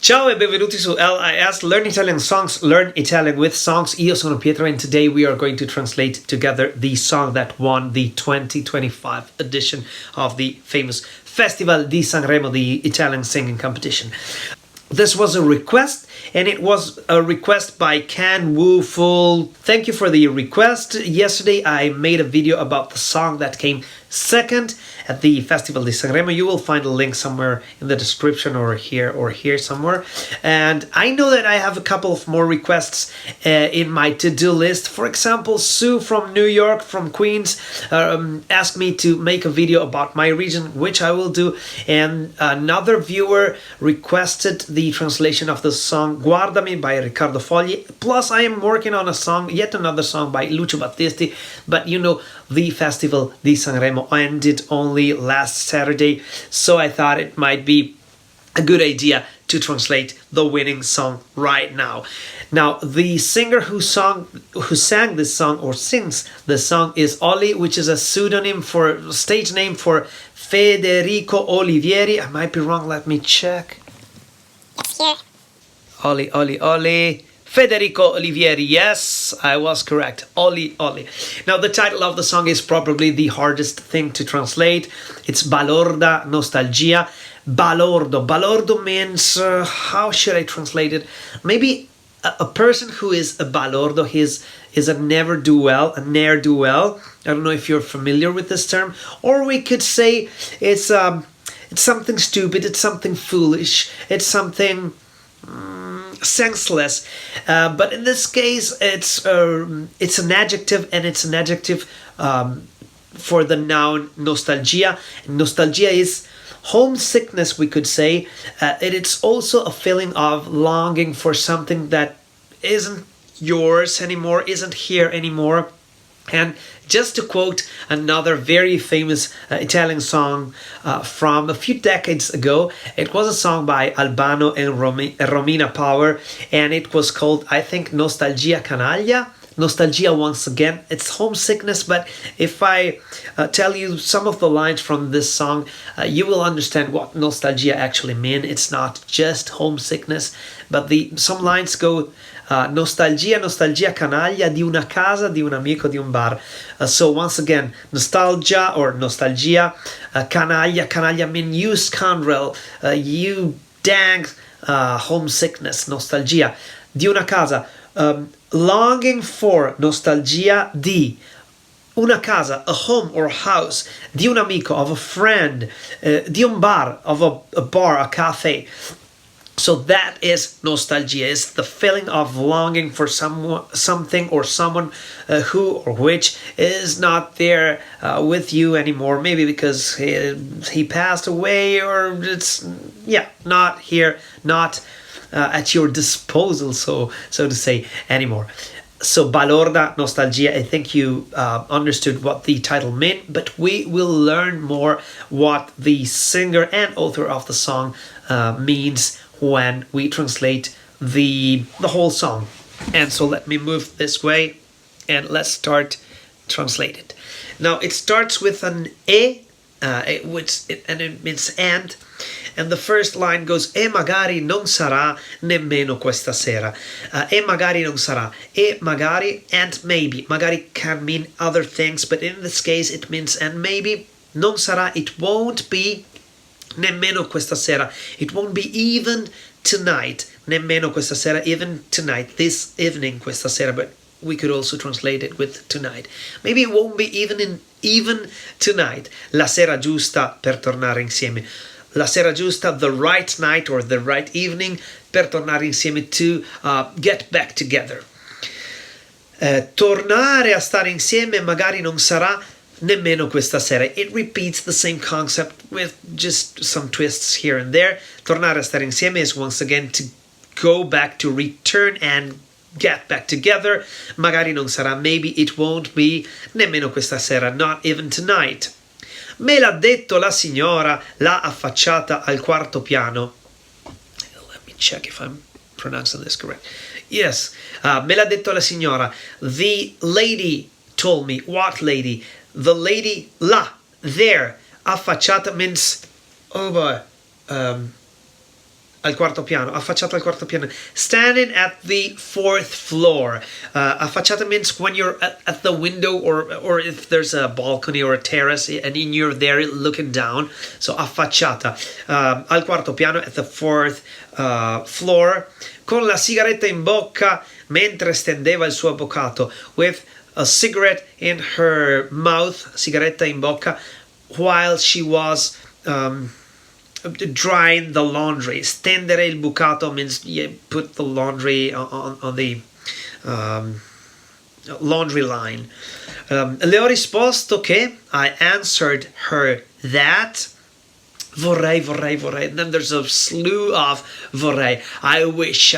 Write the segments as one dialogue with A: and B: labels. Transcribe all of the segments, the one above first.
A: Ciao e benvenuti su LIS, Learn Italian Songs, Learn Italian with Songs. Io sono Pietro and today we are going to translate together the song that won the 2025 edition of the famous Festival di Sanremo, the Italian singing competition. This was a request, and it was a request by Can Woo Full. Thank you for the request. Yesterday I made a video about the song that came second at the Festival di Sanremo. You will find a link somewhere in the description or here somewhere. And I know that I have a couple of more requests in my to-do list. For example, Sue from New York, from Queens, asked me to make a video about my region, which I will do. And another viewer requested the translation of the song Guardami by Riccardo Fogli. Plus, I am working on a song, yet another song by Lucio Battisti. But you know, the Festival di Sanremo ended only last Saturday, so I thought it might be a good idea to translate the winning song right now. Now, the singer who sang this song or sings this song is OLLY, which is a stage name for Federico Olivieri. I might be wrong, let me check.
B: It's here.
A: OLLY. Federico Olivieri, yes, I was correct. OLLY. Now, the title of the song is probably the hardest thing to translate. It's Balorda, Nostalgia. Balordo means, how should I translate it? Maybe a person who is a balordo, is a ne'er-do-well. I don't know if you're familiar with this term. Or we could say it's something stupid, it's something foolish, it's something senseless, but in this case it's an adjective, and it's an adjective for the noun nostalgia. Nostalgia is homesickness, we could say. It's also a feeling of longing for something that isn't yours anymore, isn't here anymore. And just to quote another very famous Italian song from a few decades ago, it was a song by Albano and Romina Power, and it was called, I think, Nostalgia Canaglia. Nostalgia, once again, it's homesickness, but if I tell you some of the lines from this song, you will understand what nostalgia actually means. It's not just homesickness, but some lines go, nostalgia canaglia di una casa, di un amico, di un bar. So once again, nostalgia or nostalgia, canaglia mean you scoundrel, you dang homesickness, nostalgia. Di una casa, longing for, nostalgia di una casa, a home or house, di un amico, of a friend, di un bar, of a bar, a cafe. So that is nostalgia, is the feeling of longing for something or someone who or which is not there with you anymore. Maybe because he passed away, or it's not here, not at your disposal, so to say, anymore. So Balorda, Nostalgia, I think you understood what the title meant, but we will learn more what the singer and author of the song means when we translate the whole song. And so let me move this way and let's start translate it. Now it starts with an and it means and the first line goes e magari non sarà nemmeno questa sera. E magari non sarà, e magari and maybe. Magari can mean other things, but in this case it means and maybe. Non sarà, it won't be. Nemmeno questa sera, it won't be even tonight. Nemmeno questa sera, even tonight, this evening, questa sera, but we could also translate it with tonight. Maybe it won't be even tonight. La sera giusta per tornare insieme. La sera giusta, the right night or the right evening per tornare insieme, to get back together. Tornare a stare insieme magari non sarà nemmeno questa sera. It repeats the same concept with just some twists here and there. Tornare a stare insieme is once again to go back, to return and get back together. Magari non sarà, maybe it won't be. Nemmeno questa sera, not even tonight. Me l'ha detto la signora, l'ha affacciata al quarto piano. Let me check if I'm pronouncing this correct. Yes, me l'ha detto la signora. The lady told me. What lady? The lady, là, there. Affacciata means, oh boy, al quarto piano, affacciata al quarto piano, standing at the fourth floor. Affacciata means when you're at the window, or if there's a balcony or a terrace and you're there looking down. So affacciata al quarto piano, at the fourth floor, con la sigaretta in bocca mentre stendeva il suo avvocato, with a cigarette in her mouth, sigaretta in bocca, while she was drying the laundry. Stendere il bucato means you put the laundry on the laundry line. Le ho risposto che, I answered her that, vorrei. And then there's a slew of vorrei. I wish.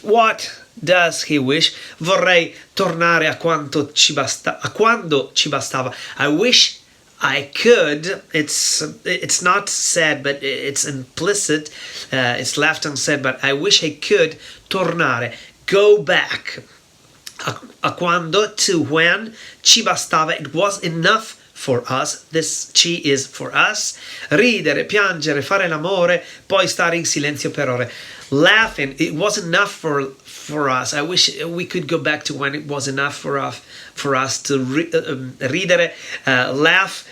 A: What does he wish? Vorrei tornare a quando ci bastava. I wish I could. It's not said, but it's implicit. It's left unsaid, but I wish I could tornare, go back. A quando, to when, ci bastava, it was enough for us. This ci is for us. Ridere, piangere, fare l'amore, poi stare in silenzio per ore. Laughing, it was enough for us. I wish we could go back to when it was enough for us to ridere, laugh,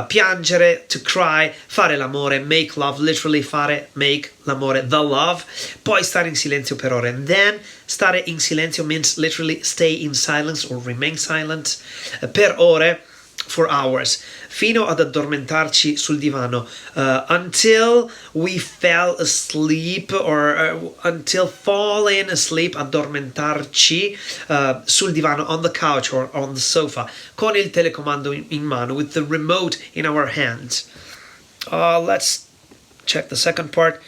A: piangere, to cry, fare l'amore, make love, literally make l'amore, the love, poi stare in silenzio per ore. And then stare in silenzio means literally stay in silence or remain silent, per ore, for hours, fino ad addormentarci sul divano, until we fell asleep, or until falling asleep, addormentarci, sul divano, on the couch or on the sofa, con il telecomando in mano, with the remote in our hands. Let's check the second part,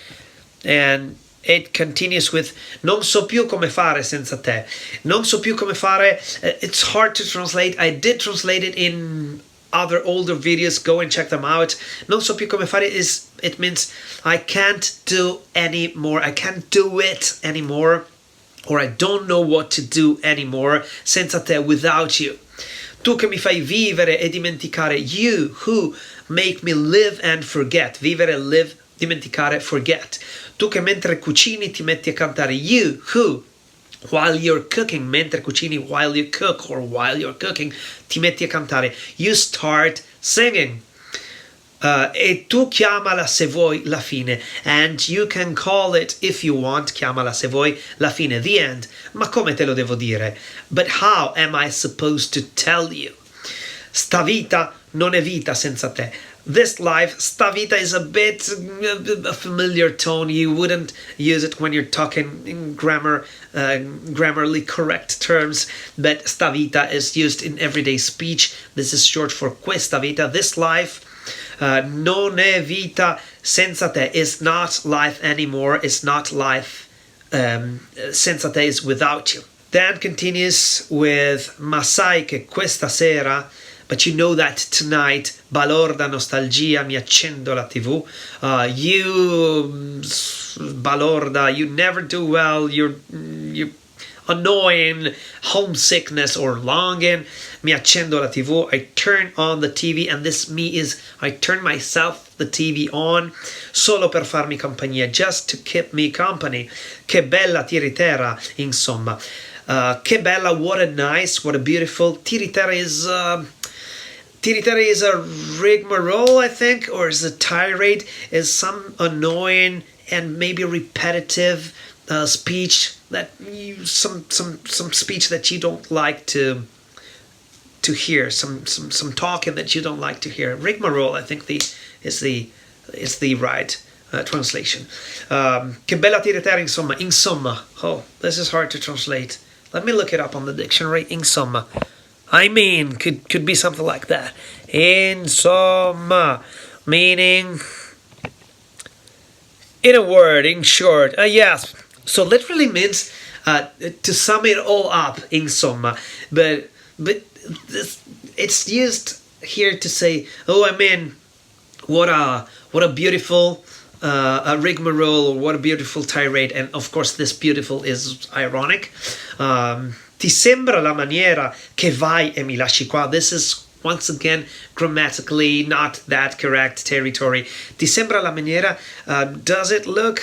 A: and it continues with non so più come fare senza te. Non so più come fare, it's hard to translate. I did translate it in other older videos. Go and check them out. Non so più come fare it means I can't do anymore. I can't do it anymore, or I don't know what to do anymore senza te, without you. Tu che mi fai vivere e dimenticare. You who make me live and forget. Vivere, live, dimenticare, forget. Tu che mentre cucini ti metti a cantare. You who, while you're cooking, mentre cucini, while you cook, or while you're cooking, ti metti a cantare. You start singing. E tu chiamala se vuoi la fine. And you can call it, if you want, chiamala se vuoi la fine, the end. Ma come te lo devo dire? But how am I supposed to tell you? Sta vita non è vita senza te. This life, sta vita, is a bit a familiar tone. You wouldn't use it when you're talking in grammarly correct terms, but sta vita is used in everyday speech. This is short for questa vita. This life, non è vita senza te, is not life anymore. It's not life senza te, is without you. Dan continues with ma sai che questa sera, but you know that tonight, Balorda, nostalgia, mi accendo la TV. You, Balorda, you never do well. You're annoying, homesickness or longing. Mi accendo la TV. I turn on the TV, and this me is I turn myself the TV on solo per farmi compagnia, just to keep me company. Che bella tiritera, insomma. Che bella, what a nice, what a beautiful. Tiritera is a rigmarole, I think, or is a tirade, is some annoying and maybe repetitive speech that some speech that you don't like to hear, some talking that you don't like to hear. Rigmarole, I think is the right translation. Che bella tiritera, insomma. Insomma. Oh, this is hard to translate. Let me look it up on the dictionary. Insomma. I mean, could be something like that. Insomma, meaning, in a word, in short. Yes. So literally means to sum it all up. Insomma, but it's used here to say, oh, I mean, what a beautiful a rigmarole, or what a beautiful tirade. And of course, this beautiful is ironic. Ti sembra la maniera che vai e mi lasci qua. This is once again, grammatically not that correct territory. Ti sembra la maniera? Does it look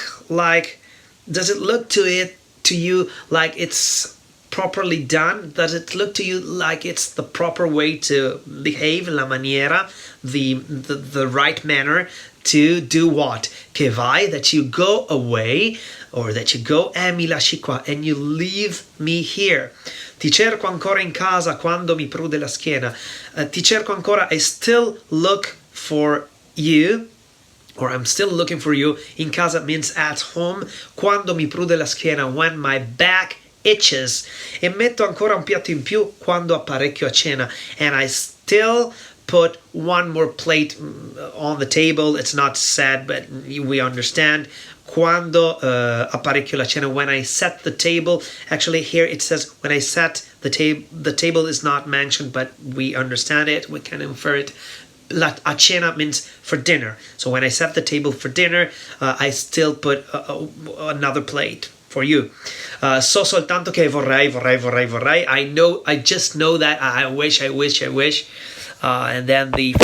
A: to you like it's properly done? Does it look to you like it's the proper way to behave? La maniera, the right manner to do what? Che vai, that you go away, or that you go mi lasci qua, and you leave me here. Ti cerco ancora in casa quando mi prude la schiena. Ti cerco ancora, I still look for you, or I'm still looking for you. In casa means at home. Quando mi prude la schiena, when my back itches. E metto ancora un piatto in più quando apparecchio a cena. And I still put one more plate on the table. It's not said, but we understand. Quando apparecchio la cena, when I set the table. Actually, here it says when I set the table. The table is not mentioned, but we understand it. We can infer it. A cena means for dinner. So when I set the table for dinner, I still put another plate for you. So soltanto che vorrei. I just know that I wish. And then the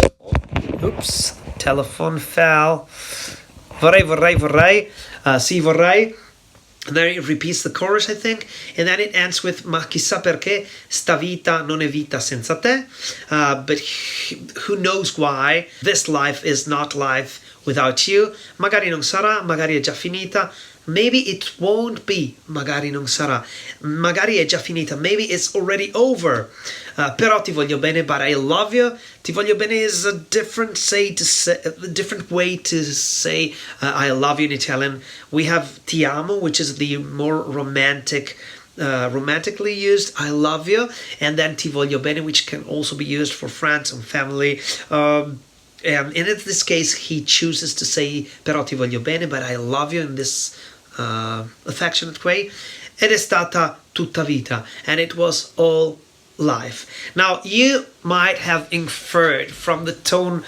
A: telephone fell. Vorrei. Sì, vorrei. And then it repeats the chorus, I think. And then it ends with ma chissà perché sta vita non è vita senza te. But who knows why this life is not life without you. Magari non sarà, magari è già finita. Maybe it won't be, magari non sarà. Magari è già finita, maybe it's already over. Però ti voglio bene, but I love you. Ti voglio bene is a different way to say I love you in Italian. We have ti amo, which is the more romantically used I love you, and then ti voglio bene, which can also be used for friends and family. And in this case, he chooses to say però ti voglio bene, but I love you in this affectionate way. Ed è stata tutta vita, and it was all life. Now, you might have inferred from the tone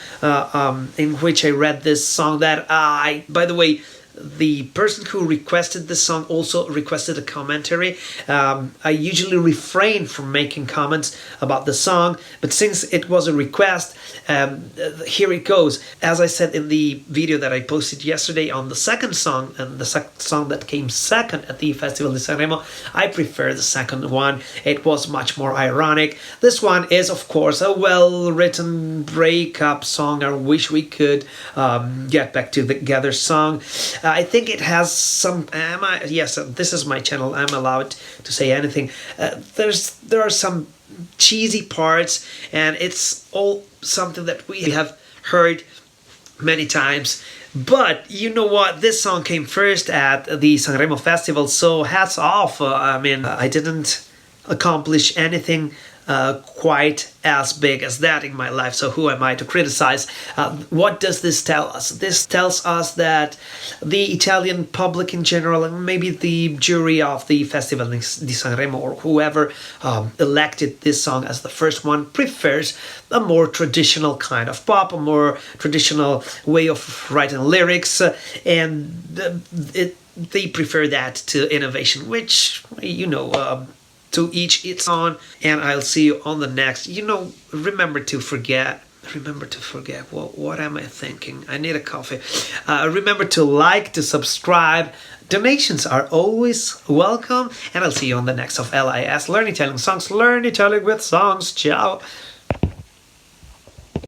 A: in which I read this song that by the way, the person who requested this song also requested a commentary. I usually refrain from making comments about the song, but since it was a request, here it goes. As I said in the video that I posted yesterday on the second song, and the song that came second at the Festival di Sanremo, I prefer the second one. It was much more ironic. This one is, of course, a well-written breakup song. I wish we could get back together song. I think it has some. Yes, this is my channel. I'm allowed to say anything. There are some cheesy parts, and it's all something that we have heard many times. But you know what? This song came first at the Sanremo Festival, so hats off. I mean, I didn't accomplish anything quite as big as that in my life, so who am I to criticize? What does this tell us? This tells us that the Italian public in general, and maybe the jury of the Festival di Sanremo, or whoever elected this song as the first one, prefers a more traditional kind of pop, a more traditional way of writing lyrics, and they prefer that to innovation, which, to each its own. And I'll see you on the next. Remember to forget. What am I thinking? I need a coffee. Remember to like, to subscribe. Donations are always welcome. And I'll see you on the next of LIS. Learn Italian songs. Learn Italian with songs. Ciao.